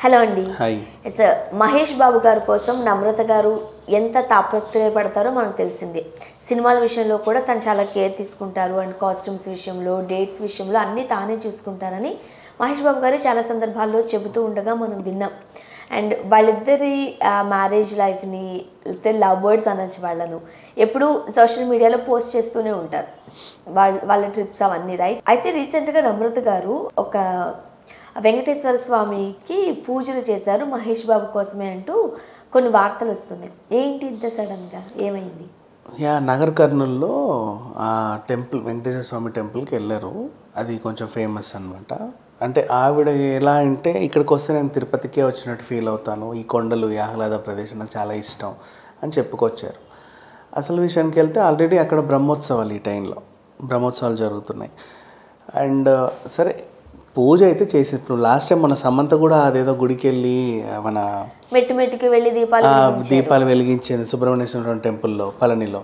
Hello అండి. Hi. Mahesh Babu గారి కోసం నమ్రత గారు ఎంత తాపత్రయపడతారో మనకు తెలిసిందే. సినిమాల విషయంలో కూడా తను చాలా కేర్ తీసుకుంటారు అండ్ కాస్ట్యూమ్స్ విషయంలో, డేట్స్ విషయంలో అన్నీ తానే చూసుకుంటారని మహేష్ బాబు గారు చాలా సందర్భాల్లో చెబుతూ ఉండగా మనం విన్నాం. అండ్ వాళ్ళిద్దరి మ్యారేజ్ లైఫ్ని, లవ్ బర్డ్స్ అనొచ్చు వాళ్ళను, ఎప్పుడు సోషల్ మీడియాలో పోస్ట్ చేస్తూనే ఉంటారు వాళ్ళ ట్రిప్స్ అవన్నీ, రైట్? అయితే రీసెంట్గా నమ్రత గారు ఒక వెంకటేశ్వర స్వామికి పూజలు చేశారు మహేష్ బాబు కోసమే అంటూ కొన్ని వార్తలు వస్తున్నాయి. ఏంటి ఇంత సడన్గా ఏమైంది? నగర్ కర్నూల్లో ఆ టెంపుల్, వెంకటేశ్వర స్వామి టెంపుల్కి వెళ్ళారు. అది కొంచెం ఫేమస్ అనమాట. అంటే ఆవిడ ఎలా అంటే, ఇక్కడికి వస్తే నేను తిరుపతికే వచ్చినట్టు ఫీల్ అవుతాను, ఈ కొండలు, ఈ ఆహ్లాద ప్రదేశం నాకు చాలా ఇష్టం అని చెప్పుకొచ్చారు. అసలు విషయానికి వెళ్తే ఆల్రెడీ అక్కడ బ్రహ్మోత్సవాలు, ఈ టైంలో బ్రహ్మోత్సవాలు జరుగుతున్నాయి. అండ్ సరే పూజ అయితే చేసి, ఇప్పుడు లాస్ట్ టైం మన సమంత కూడా అదేదో గుడికి వెళ్ళి మన మెట్టుకి వెళ్ళి దీపాలు వెలిగించింది సుబ్రహ్మణ్యేశ్వర టెంపుల్లో, పళనిలో.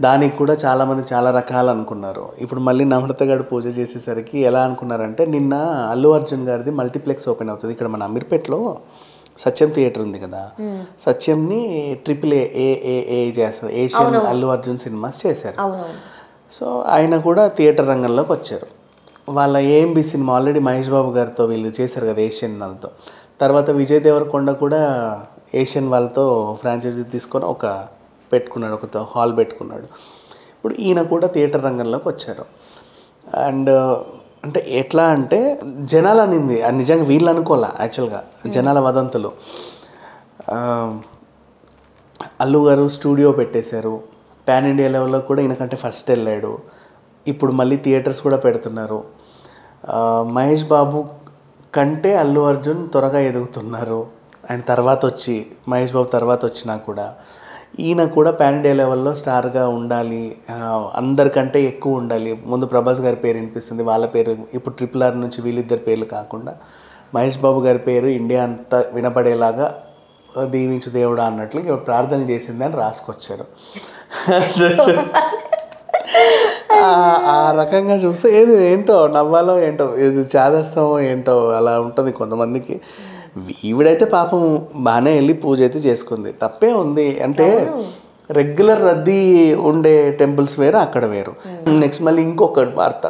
దానికి కూడా చాలామంది చాలా రకాలు అనుకున్నారు. ఇప్పుడు మళ్ళీ నమ్రత గారు పూజ చేసేసరికి ఎలా అనుకున్నారంటే, నిన్న అల్లు అర్జున్ గారిది మల్టీప్లెక్స్ ఓపెన్ అవుతుంది ఇక్కడ మన అమీర్పేటలో. సత్యం థియేటర్ ఉంది కదా, సత్యంని AAA చేస్తారు, ఏషియన్ అల్లు అర్జున్ సినిమాస్ చేశారు. సో ఆయన కూడా థియేటర్ రంగంలోకి వచ్చారు. వాళ్ళ AMB cinema already Mahesh Babu గారితో వీళ్ళు చేశారు కదా, ఏషియన్ వాళ్ళతో. తర్వాత విజయ్ దేవరకొండ కూడా ఏషియన్ వాళ్ళతో ఫ్రాంచైజీ తీసుకొని పెట్టుకున్నాడు, ఒక హాల్ పెట్టుకున్నాడు. ఇప్పుడు ఈయన కూడా థియేటర్ రంగంలోకి వచ్చారు. అండ్ అంటే ఎట్లా అంటే జనాలు అనింది, నిజంగా వీళ్ళు అనుకోలే, యాక్చువల్గా జనాల వదంతులు. అల్లు గారు స్టూడియో పెట్టేశారు, పాన్ ఇండియా లెవెల్లో కూడా ఈయనకంటే ఫస్ట్ వెళ్ళాడు. ఇప్పుడు మళ్ళీ థియేటర్స్ కూడా పెడుతున్నారు. మహేష్ బాబు కంటే అల్లు అర్జున్ త్వరగా ఎదుగుతున్నారు. ఆయన తర్వాత వచ్చి, మహేష్ బాబు తర్వాత వచ్చినా కూడా ఈయన కూడా పాన్ ఇండియా లెవెల్లో స్టార్గా ఉండాలి, అందరికంటే ఎక్కువ ఉండాలి. ముందు ప్రభాస్ గారి పేరు వినిపిస్తుంది, వాళ్ళ పేరు ఇప్పుడు RRR నుంచి వీళ్ళిద్దరి పేర్లు కాకుండా మహేష్ బాబు గారి పేరు ఇండియా అంతా వినపడేలాగా దీవించు దేవుడా అన్నట్లు ఇప్పుడు ప్రార్థన చేసింది అని రాసుకొచ్చారు. ఆ రకంగా చూస్తే ఏంటో నవ్వాలో ఏంటో, ఇది చేదస్తామో ఏంటో అలా ఉంటుంది కొంతమందికి. ఈవిడైతే పాపం బాగానే వెళ్ళి పూజ అయితే చేసుకుంది, తప్పే ఉంది. అంటే రెగ్యులర్ రద్దీ ఉండే టెంపుల్స్ వేరు, అక్కడ వేరు. నెక్స్ట్ మళ్ళీ ఇంకొక వార్త,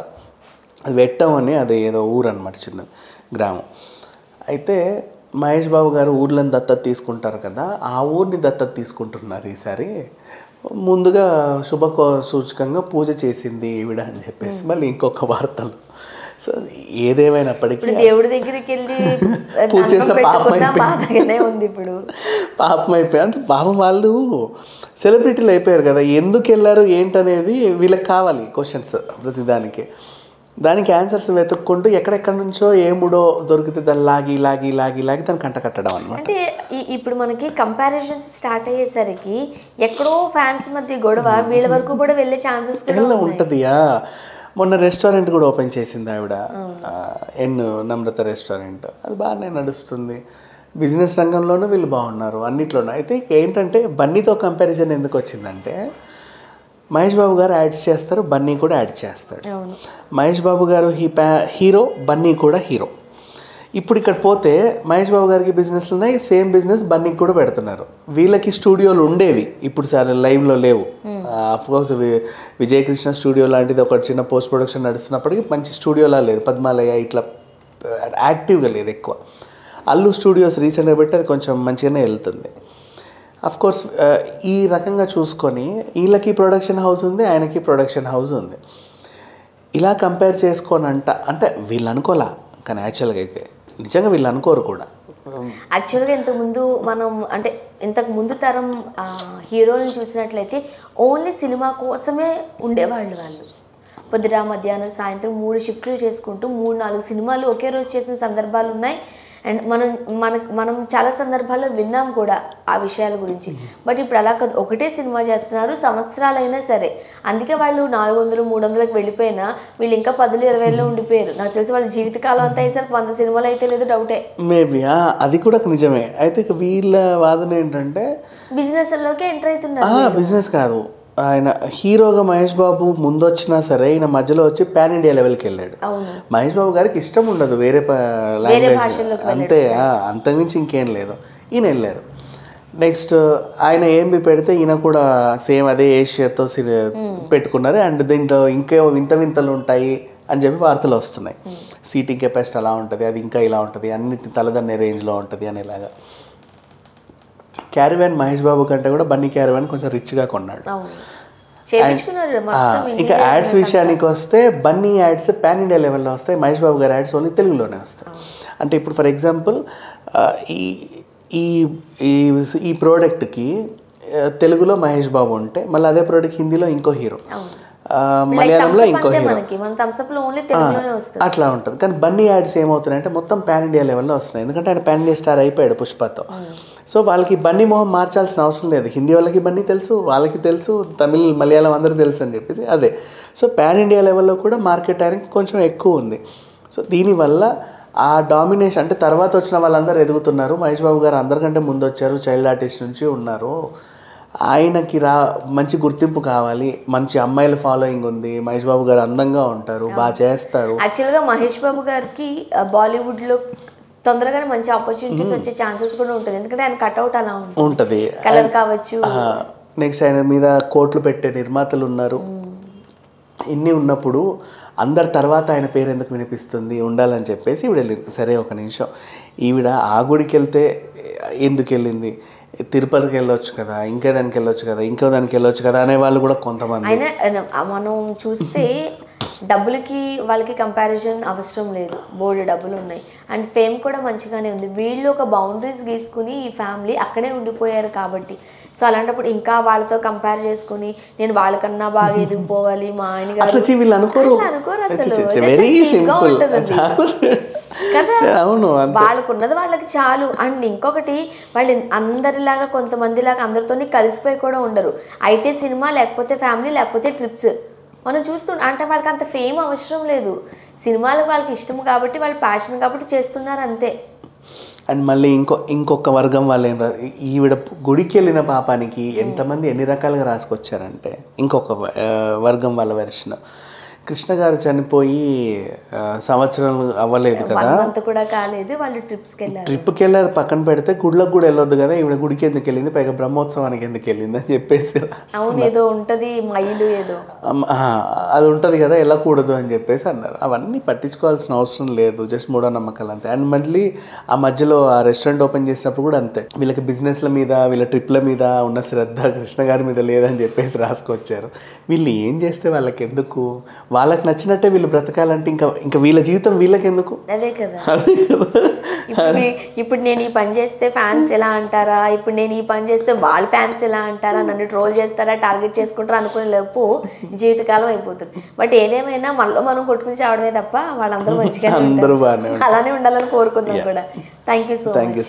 అది వెట్టం అని, అది ఏదో ఊరు అనమాట, చిన్న గ్రామం. అయితే మహేష్ బాబు గారు ఊర్లను దత్తత తీసుకుంటారు కదా, ఆ ఊరిని దత్తత తీసుకుంటున్నారు ఈసారి. ముందుగా సూచకంగా పూజ చేసింది ఈవిడ అని చెప్పేసి మళ్ళీ ఇంకొక వార్తలు. సో ఏదేమైనప్పటికీ దేవుడి దగ్గరికి వెళ్ళి పూజ చేసే పాపం అయిపోయి అంటే పాపం వాళ్ళు సెలబ్రిటీలు అయిపోయారు కదా, ఎందుకు వెళ్ళారు ఏంటనేది వీళ్ళకి కావాలి క్వశ్చన్స్ ప్రతిదానికి. దానికి ఆన్సర్స్ వెతుక్కుంటూ ఎక్కడెక్కడి నుంచో ఏముడో దొరికితే దాన్ని లాగి దాన్ని కంట కట్టడం అనమాట. అంటే ఇప్పుడు మనకి కంపారిజన్స్ స్టార్ట్ అయ్యేసరికి ఎక్కడో ఫ్యాన్స్ మధ్య గొడవ వీళ్ళ వరకు కూడా వెళ్ళే ఛాన్సెస్ ఉంటుందియా. మొన్న రెస్టారెంట్ కూడా ఓపెన్ చేసింది ఆవిడ, నమ్రత రెస్టారెంట్. అది బాగానే నడుస్తుంది, బిజినెస్ రంగంలోనూ వీళ్ళు బాగున్నారు, అన్నిట్లోనూ. అయితే ఏంటంటే బన్నీతో కంపారిజన్ ఎందుకు వచ్చిందంటే, మహేష్ బాబు గారు యాడ్స్ చేస్తారు, బన్నీ కూడా యాడ్ చేస్తాడు. మహేష్ బాబు గారు హీరో, బన్నీ కూడా హీరో. ఇప్పుడు ఇక్కడ పోతే మహేష్ బాబు గారికి బిజినెస్లు ఉన్నాయి, సేమ్ బిజినెస్ బన్నీకి కూడా పెడుతున్నారు. వీళ్ళకి స్టూడియోలు ఉండేవి, ఇప్పుడు సరే లైవ్లో లేవు. అఫ్కోర్స్ విజయకృష్ణ స్టూడియో లాంటిది ఒక చిన్న పోస్ట్ ప్రొడక్షన్ నడుస్తున్నప్పటికీ మంచి స్టూడియోలా లేదు, పద్మాలయ ఇట్లా యాక్టివ్గా లేదు ఎక్కువ. అల్లు స్టూడియోస్ రీసెంట్గా పెట్టి అది కొంచెం మంచిగానే వెళ్తుంది. అఫ్కోర్స్ ఈ రకంగా చూసుకొని వీళ్ళకి ప్రొడక్షన్ హౌస్ ఉంది, ఆయనకి ప్రొడక్షన్ హౌస్ ఉంది. ఇలా కంపేర్ చేసుకోనంట అంటే వీళ్ళు అనుకోలే, కానీ యాక్చువల్గా అయితే నిజంగా వీళ్ళు అనుకోరు కూడా. యాక్చువల్గా ఇంతకు ముందు తరం హీరోలను చూసినట్లయితే ఓన్లీ సినిమా కోసమే ఉండేవాళ్ళు. వాళ్ళు పొద్దుట మధ్యాహ్నం సాయంత్రం 3 షిఫ్ట్లు చేసుకుంటూ 3-4 సినిమాలు ఒకే రోజు చేసిన సందర్భాలు ఉన్నాయి. అండ్ మనం చాలా సందర్భాల్లో విన్నాం కూడా ఆ విషయాల గురించి. బట్ ఇప్పుడు అలా కాదు, ఒకటే సినిమా చేస్తున్నారు సంవత్సరాలైనా సరే. అందుకే వాళ్ళు 400-300కి వెళ్ళిపోయినా వీళ్ళు ఇంకా 10-20లో ఉండిపోయారు. నాకు తెలిసి వాళ్ళ జీవితకాలం అంతా అయ్యేసరికి 100 సినిమాలు అయితే లేదు, డౌటే. మేబీ అది కూడా నిజమే. అయితే వీళ్ళ వాదన ఏంటంటే బిజినెస్లోకి ఎంటర్ అవుతున్నారు. బిజినెస్ కాదు, ఆయన హీరోగా మహేష్ బాబు ముందు వచ్చినా సరే ఈయన మధ్యలో వచ్చి పాన్ ఇండియా లెవెల్కి వెళ్ళాడు. మహేష్ బాబు గారికి ఇష్టం ఉండదు వేరే లాంగ్వేజ్, అంతే, అంతకుమించి ఇంకేం లేదు. ఈయన వెళ్ళారు. నెక్స్ట్ ఆయన ఏమి పెడితే ఈయన కూడా సేమ్ అదే ఏషియాతో పెట్టుకున్నారు. అండ్ దీంట్లో ఇంకే వింత వింతలు ఉంటాయి అని చెప్పి వార్తలు వస్తున్నాయి. సీటింగ్ కెపాసిటీ అలా ఉంటుంది, అది ఇంకా ఇలా ఉంటుంది, అన్నిటి తలదన్నే రేంజ్లో ఉంటుంది అనేలాగా. క్యారవాన్ మహేష్ బాబు కంటే కూడా బన్నీ క్యారవాన్ కొంచెం రిచ్గా కొన్నాడు. ఇక యాడ్స్ విషయానికి వస్తే బన్నీ యాడ్స్ పాన్ ఇండియా లెవెల్లో వస్తాయి, మహేష్ బాబు గారి యాడ్స్ ఓన్లీ తెలుగులోనే వస్తాయి. అంటే ఇప్పుడు ఫర్ ఎగ్జాంపుల్ ఈ ఈ ప్రోడక్ట్కి తెలుగులో మహేష్ బాబు ఉంటే మళ్ళీ అదే ప్రోడక్ట్ హిందీలో ఇంకో హీరో, మలయాళంలో ఇంకో హీరో, అట్లా ఉంటుంది. కానీ బన్నీ యాడ్స్ ఏమవుతున్నాయంటే మొత్తం పాన్ ఇండియా లెవెల్లో వస్తున్నాయి. ఎందుకంటే ఆయన పాన్ ఇండియా స్టార్ అయిపోయాడు పుష్పతో. సో వాళ్ళకి బన్నీ మొహం మార్చాల్సిన అవసరం లేదు. హిందీ వాళ్ళకి బన్నీ తెలుసు, వాళ్ళకి తెలుసు, తమిళ్ మలయాళం అందరూ తెలుసు అని చెప్పేసి అదే. సో పాన్ ఇండియా లెవెల్లో కూడా మార్కెట్ ఆయనకి కొంచెం ఎక్కువ ఉంది. సో దీనివల్ల ఆ డామినేషన్, అంటే తర్వాత వచ్చిన వాళ్ళందరూ ఎదుగుతున్నారు. మహేష్ బాబు గారు అందరికంటే ముందు వచ్చారు, చైల్డ్ ఆర్టిస్ట్ నుంచి ఉన్నారు. ఆయనకి మంచి గుర్తింపు కావాలి, మంచి అమ్మాయిల ఫాలోయింగ్ ఉంది, మహేష్ బాబు గారు అందంగా ఉంటారు, బాగా చేస్తారు. యాక్చువల్గా మహేష్ బాబు గారికి బాలీవుడ్లో తొందరగానే మంచి ఆపర్చునిటీస్ వచ్చే ఛాన్సెస్ కూడా ఉంటుంది. ఎందుకంటే ఆయన కట్అవుట్ అలా ఉంటుంది, కలర్ కావచ్చు. నెక్స్ట్ ఆయన మీద కోట్లు పెట్టే నిర్మాతలు ఉన్నారు. ఇన్ని ఉన్నప్పుడు అందరి తర్వాత ఆయన పేరు ఎందుకు వినిపిస్తుంది ఉండాలని చెప్పేసి ఈవిడ వెళ్ళింది. సరే ఒక నిమిషం, ఈవిడ ఆ గుడికి వెళ్తే ఎందుకు వెళ్ళింది, తిరుపతికి వెళ్ళొచ్చు కదా, ఇంకో దానికి వెళ్ళొచ్చు కదా, ఇంకో దానికి వెళ్ళొచ్చు కదా అనే వాళ్ళు కూడా కొంతమంది. అయినా మనం చూస్తే డబ్బులకి వాళ్ళకి కంపారిజన్ అవసరం లేదు, బోర్డు డబ్బులు ఉన్నాయి, అండ్ ఫేమ్ కూడా మంచిగానే ఉంది. వీళ్ళు ఒక బౌండరీస్ గీసుకుని ఈ ఫ్యామిలీ అక్కడే ఉండిపోయారు కాబట్టి. సో అలాంటప్పుడు ఇంకా వాళ్ళతో కంపేర్ చేసుకుని నేను వాళ్ళకన్నా బాగా ఎదిగిపోవాలి, మా ఆయన గారు అనుకోరు అసలు. వాళ్ళకున్నది వాళ్ళకి చాలు. అండ్ ఇంకొకటి, వాళ్ళు అందరిలాగా కొంతమందిలాగా అందరితో కలిసిపోయి కూడా ఉండరు. అయితే సినిమా, లేకపోతే ఫ్యామిలీ, లేకపోతే ట్రిప్స్ మనం చూస్తుంటాం. అంటే వాళ్ళకి అంత ఫేమ్ అవసరం లేదు, సినిమాలకు వాళ్ళకి ఇష్టం కాబట్టి, వాళ్ళ ప్యాషన్ కాబట్టి చేస్తున్నారు అంతే. అండ్ మళ్ళీ ఇంకొక వర్గం వాళ్ళు ఏం ఈవిడ గుడికి వెళ్ళిన పాపానికి ఎంతమంది ఎన్ని రకాలుగా రాసుకొచ్చారంటే, ఇంకొక వర్గం వాళ్ళ వెర్షన్, కృష్ణ గారు చనిపోయి సంవత్సరం అవ్వలేదు కదా, కూడా కాలేదు, వాళ్ళు ట్రిప్కి వెళ్ళారు. పక్కన పెడితే గుడిలోకి కూడా వెళ్ళొద్దు కదా, ఈవిడ గుడికి ఎందుకు వెళ్ళింది, పైగా బ్రహ్మోత్సవానికి ఎందుకు వెళ్ళింది అని చెప్పేసి ఏదో ఉంటది మైలు ఏదో అది ఉంటుంది కదా, వెళ్ళకూడదు అని చెప్పేసి అన్నారు. అవన్నీ పట్టించుకోవాల్సిన అవసరం లేదు, జస్ట్ మూఢనమ్మకాలు అంతే. అండ్ మళ్ళీ ఆ మధ్యలో ఆ రెస్టారెంట్ ఓపెన్ చేసినప్పుడు కూడా అంతే, వీళ్ళకి బిజినెస్ల మీద, వీళ్ళ ట్రిప్ల మీద ఉన్న శ్రద్ధ కృష్ణ గారి మీద లేదని చెప్పేసి రాసుకొచ్చారు. వీళ్ళు ఏం చేస్తే వాళ్ళకి ఎందుకు, వాళ్ళకి నచ్చినట్టే వీళ్ళు బ్రతకాలంటే ఇంకా వీళ్ళ జీవితం వీళ్ళకి ఎందుకు? అదే కదా. ఇప్పుడు నేను ఈ పని చేస్తే ఫ్యాన్స్ ఎలా అంటారా, ఇప్పుడు నేను ఈ పని చేస్తే వాళ్ళ ఫ్యాన్స్ ఎలా అంటారా, నన్ను ట్రోల్ చేస్తారా, టార్గెట్ చేసుకుంటారా అనుకునే లోపు జీవితకాలం అయిపోతుంది. బట్ ఏదేమైనా మనలో మనం కొట్టుకుని చావడమే తప్ప వాళ్ళందరూ మంచిగా అలానే ఉండాలని కోరుకుందాం కూడా. Thank you so much.